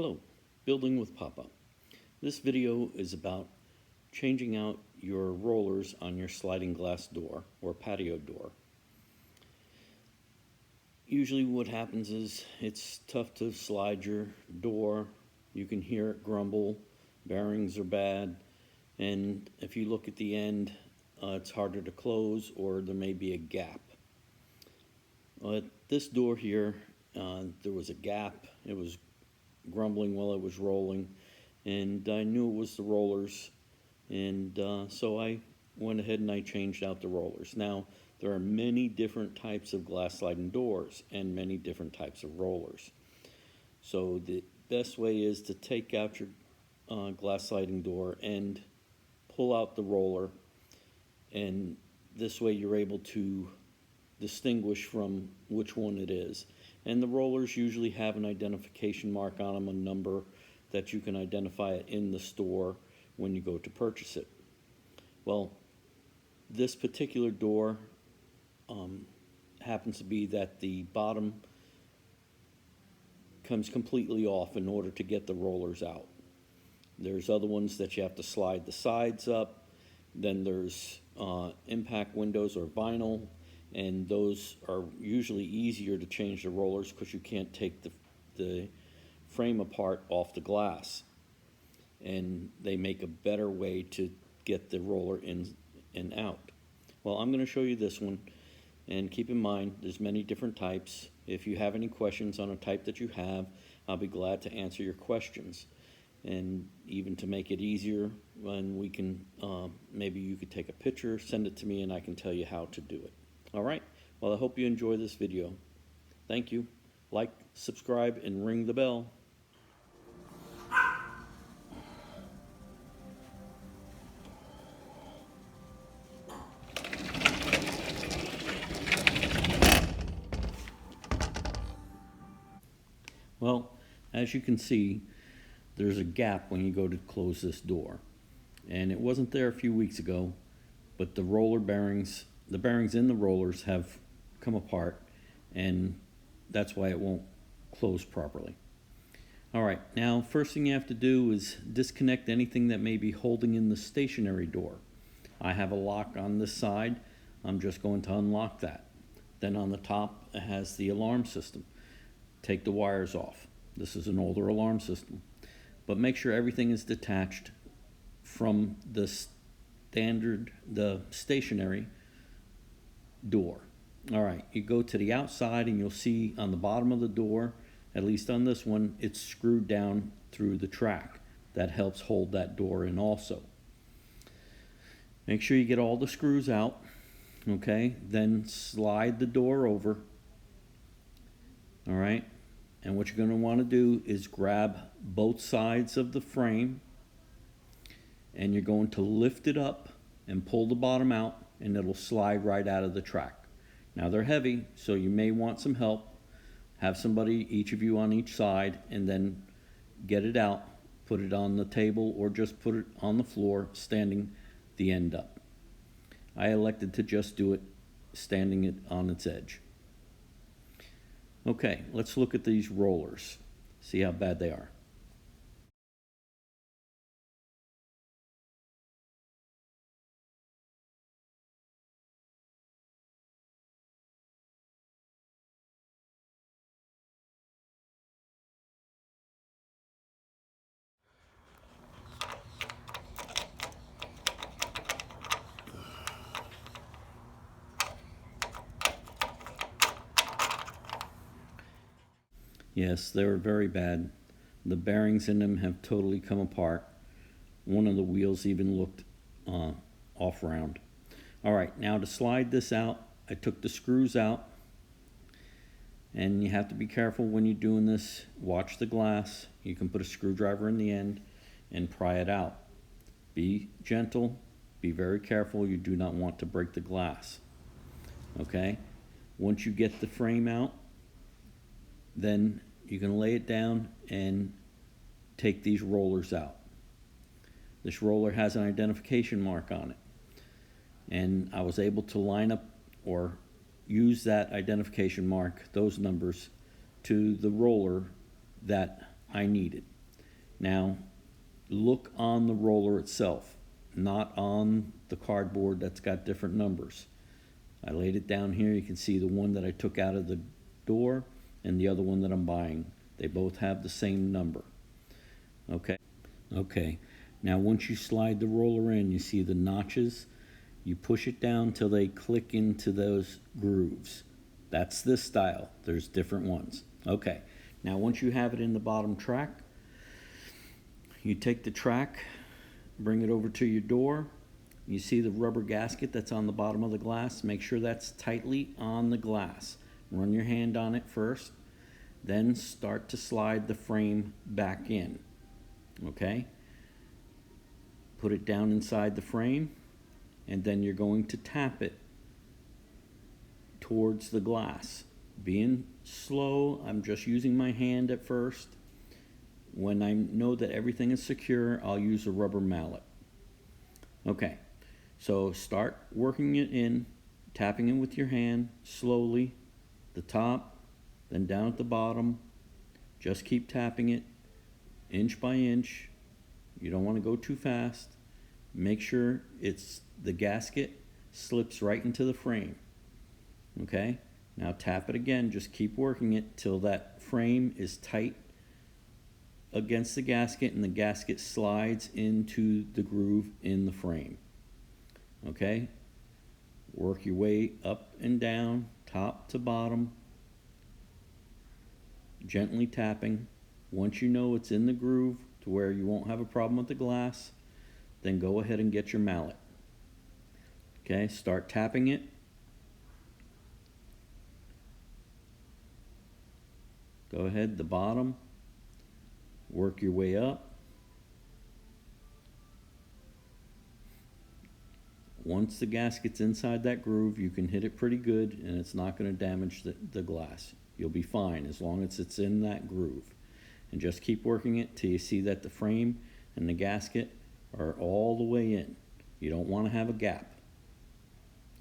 Hello, Building with Papa. This video is about changing out your rollers on your sliding glass door or patio door. Usually what happens is it's tough to slide your door. You can hear it grumble, bearings are bad, and if you look at the end, it's harder to close or there may be a gap. This door here, there was a gap. It was grumbling while it was rolling, and I knew it was the rollers, and so I went ahead and I changed out the rollers. Now there are many different types of glass sliding doors and many different types of rollers, so the best way is to take out your glass sliding door and pull out the roller, and this way you're able to distinguish from which one it is. And the rollers usually have an identification mark on them, a number that you can identify it in the store when you go to purchase it. Well, this particular door happens to be that the bottom comes completely off in order to get the rollers out. There's other ones that you have to slide the sides up. Then there's impact windows or vinyl, and those are usually easier to change the rollers because you can't take the frame apart off the glass, and they make a better way to get the roller in and out. Well, I'm going to show you this one, and keep in mind there's many different types. If you have any questions on a type that you have, I'll be glad to answer your questions, and even to make it easier, when we can maybe you could take a picture, send it to me, and I can tell you how to do it. Alright, well, I hope you enjoy this video. Thank you. Like, subscribe, and ring the bell. Well, as you can see, there's a gap when you go to close this door. And it wasn't there a few weeks ago, but the roller bearings, the bearings in the rollers have come apart, and that's why it won't close properly. Alright, now first thing you have to do is disconnect anything that may be holding in the stationary door. I have a lock on this side. I'm just going to unlock that. Then on the top it has the alarm system. Take the wires off. This is an older alarm system. But make sure everything is detached from the stationary door. Alright, you go to the outside and you'll see on the bottom of the door, at least on this one, it's screwed down through the track. That helps hold that door in also. Make sure you get all the screws out, okay? Then slide the door over. Alright, and what you're going to want to do is grab both sides of the frame, and you're going to lift it up and pull the bottom out, and it'll slide right out of the track. Now they're heavy, so you may want some help. Have somebody, each of you on each side, and then get it out, put it on the table, or just put it on the floor standing the end up. I elected to just do it standing it on its edge. Okay, let's look at these rollers, see how bad they are. Yes, they were very bad. The bearings in them have totally come apart. One of the wheels even looked off round. Alright, now to slide this out, I took the screws out, and you have to be careful when you're doing this. Watch the glass. You can put a screwdriver in the end and pry it out. Be gentle, be very careful. You do not want to break the glass. Okay, once you get the frame out, then you can lay it down and take these rollers out. This roller has an identification mark on it, and I was able to line up or use that identification mark, those numbers, to the roller that I needed. Now, look on the roller itself, not on the cardboard that's got different numbers. I laid it down here. You can see the one that I took out of the door and the other one that I'm buying. They both have the same number. Okay. Now once you slide the roller in, you see the notches. You push it down till they click into those grooves. That's this style. There's different ones. Okay. Now once you have it in the bottom track, you take the track, bring it over to your door. You see the rubber gasket that's on the bottom of the glass. Make sure that's tightly on the glass. Run your hand on it first, then start to slide the frame back in. Okay? Put it down inside the frame, and then you're going to tap it towards the glass. Being slow, I'm just using my hand at first. When I know that everything is secure, I'll use a rubber mallet. Okay, so start working it in, tapping it with your hand slowly, the top, then down at the bottom. Just keep tapping it inch by inch. You don't want to go too fast. Make sure the gasket slips right into the frame. Okay, now tap it again. Just keep working it till that frame is tight against the gasket and the gasket slides into the groove in the frame. Okay, work your way up and down, top to bottom, gently tapping. Once you know it's in the groove to where you won't have a problem with the glass, then go ahead and get your mallet. Okay, start tapping it. Go ahead, the bottom. Work your way up. Once the gasket's inside that groove, you can hit it pretty good and it's not going to damage the glass. You'll be fine as long as it's in that groove. And just keep working it till you see that the frame and the gasket are all the way in. You don't want to have a gap.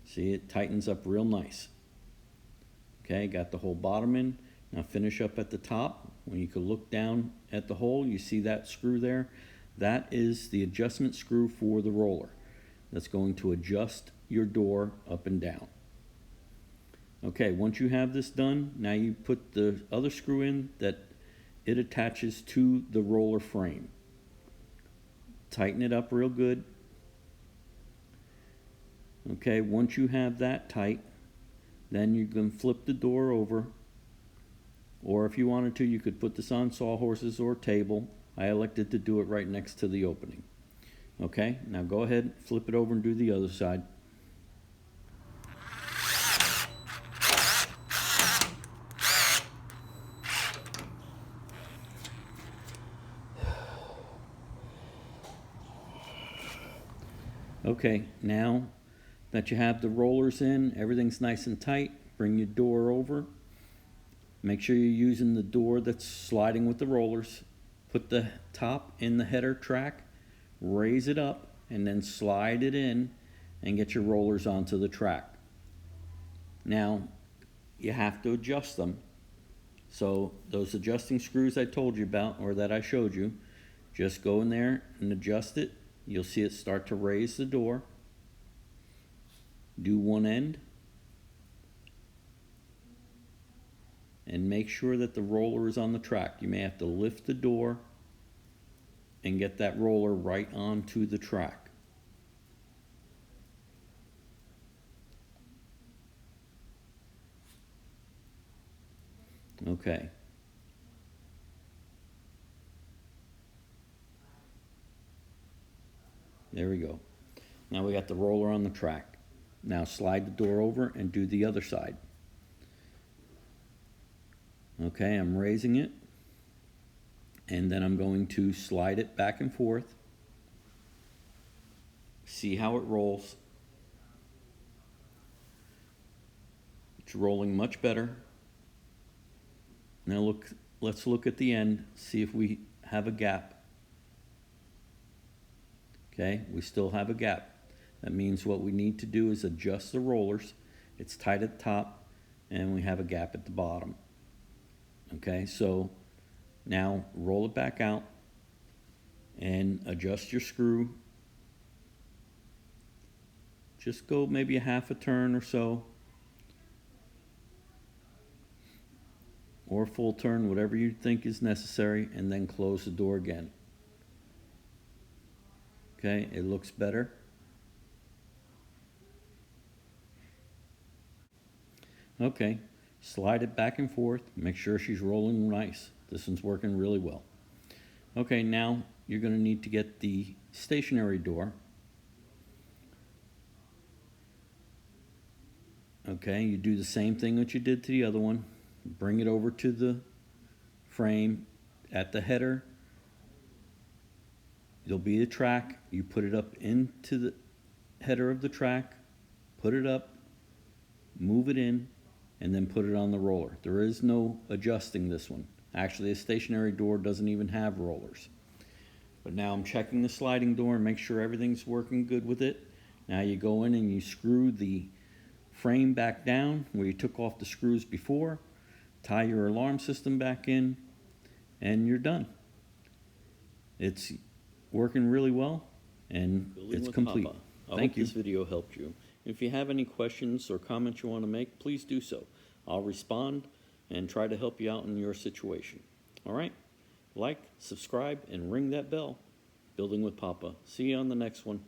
See, it tightens up real nice. Okay, got the whole bottom in. Now finish up at the top. When you can look down at the hole, you see that screw there. That is the adjustment screw for the roller. That's going to adjust your door up and down. Okay, once you have this done, now you put the other screw in that it attaches to the roller frame. Tighten it up real good. Okay, once you have that tight, then you can flip the door over. Or if you wanted to, you could put this on sawhorses or table. I elected to do it right next to the opening. Okay, now go ahead, flip it over and do the other side. Okay, now that you have the rollers in, everything's nice and tight, bring your door over. Make sure you're using the door that's sliding with the rollers. Put the top in the header track, raise it up, and then slide it in and get your rollers onto the track. Now, you have to adjust them. So those adjusting screws I told you about, or that I showed you, just go in there and adjust it. You'll see it start to raise the door. Do one end. And make sure that the roller is on the track. You may have to lift the door and get that roller right onto the track. Okay. There we go. Now we got the roller on the track. Now slide the door over and do the other side. Okay, I'm raising it, and then I'm going to slide it back and forth. See how it rolls. It's rolling much better. Now let's look at the end, see if we have a gap. Okay, we still have a gap. That means what we need to do is adjust the rollers. It's tight at the top, and we have a gap at the bottom. Okay, so Now roll it back out and adjust your screw. Just go maybe a half a turn or so, or a full turn, whatever you think is necessary, and then close the door again. Okay, it looks better. Okay, slide it back and forth, make sure she's rolling nice. This one's working really well. Okay, now you're going to need to get the stationary door. Okay, you do the same thing that you did to the other one. Bring it over to the frame. At the header, there'll be a track. You put it up into the header of the track, put it up, move it in, and then put it on the roller. There is no adjusting this one. Actually, a stationary door doesn't even have rollers. But now I'm checking the sliding door and make sure everything's working good with it. Now you go in and you screw the frame back down where you took off the screws before, tie your alarm system back in, and you're done. It's working really well, and it's complete. I hope this video helped you. If you have any questions or comments you want to make, please do so. I'll respond and try to help you out in your situation. All right? Like, subscribe, and ring that bell. Building with Papa. See you on the next one.